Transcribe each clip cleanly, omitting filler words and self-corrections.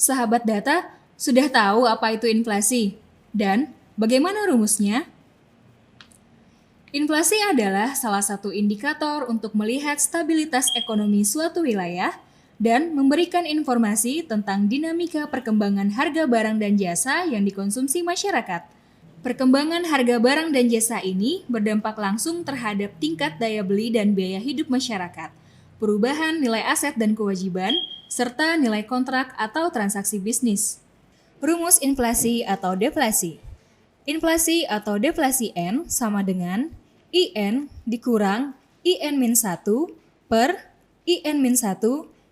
Sahabat data, sudah tahu apa itu inflasi? Dan bagaimana rumusnya? Inflasi adalah salah satu indikator untuk melihat stabilitas ekonomi suatu wilayah dan memberikan informasi tentang dinamika perkembangan harga barang dan jasa yang dikonsumsi masyarakat. Perkembangan harga barang dan jasa ini berdampak langsung terhadap tingkat daya beli dan biaya hidup masyarakat, perubahan nilai aset dan kewajiban, serta nilai kontrak atau transaksi bisnis. Rumus inflasi atau deflasi. Inflasi atau deflasi N sama dengan IN dikurang IN-1 per IN-1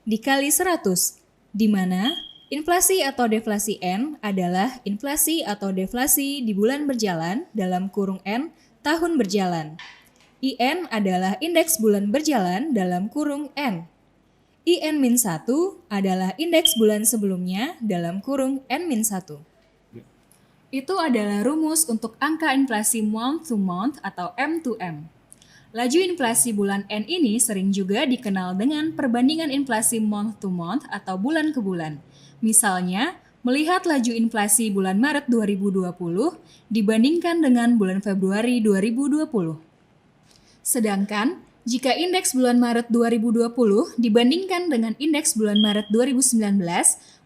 dikali 100, di mana inflasi atau deflasi N adalah inflasi atau deflasi di bulan berjalan dalam kurung N tahun berjalan. IN adalah indeks bulan berjalan dalam kurung N. IN-1 adalah indeks bulan sebelumnya dalam kurung N-1. Itu adalah rumus untuk angka inflasi month to month atau M to M. Laju inflasi bulan N ini sering juga dikenal dengan perbandingan inflasi month to month atau bulan ke bulan. Misalnya, melihat laju inflasi bulan Maret 2020 dibandingkan dengan bulan Februari 2020. Sedangkan, jika indeks bulan Maret 2020 dibandingkan dengan indeks bulan Maret 2019,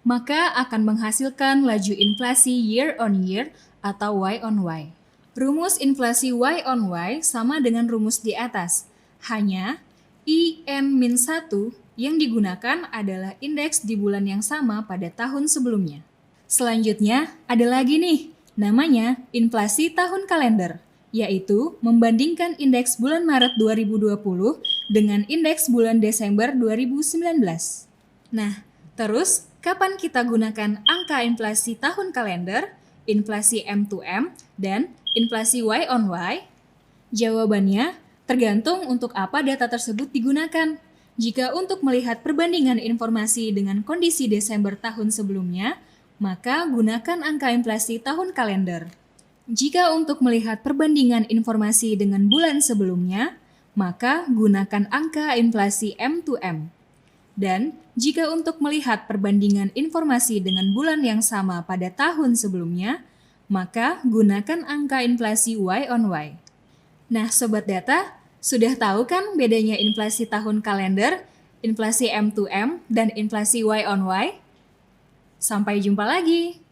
maka akan menghasilkan laju inflasi year on year atau Y on Y. Rumus inflasi Y on Y sama dengan rumus di atas, hanya IN-1 yang digunakan adalah indeks di bulan yang sama pada tahun sebelumnya. Selanjutnya, ada lagi nih, namanya inflasi tahun kalender, yaitu membandingkan indeks bulan Maret 2020 dengan indeks bulan Desember 2019. Nah, terus kapan kita gunakan angka inflasi tahun kalender, inflasi M to M, dan inflasi Y on Y? Jawabannya tergantung untuk apa data tersebut digunakan. Jika untuk melihat perbandingan informasi dengan kondisi Desember tahun sebelumnya, maka gunakan angka inflasi tahun kalender. Jika untuk melihat perbandingan informasi dengan bulan sebelumnya, maka gunakan angka inflasi M to M. Dan jika untuk melihat perbandingan informasi dengan bulan yang sama pada tahun sebelumnya, maka gunakan angka inflasi Y on Y. Nah, Sobat Data, sudah tahu kan bedanya inflasi tahun kalender, inflasi M to M, dan inflasi Y on Y? Sampai jumpa lagi!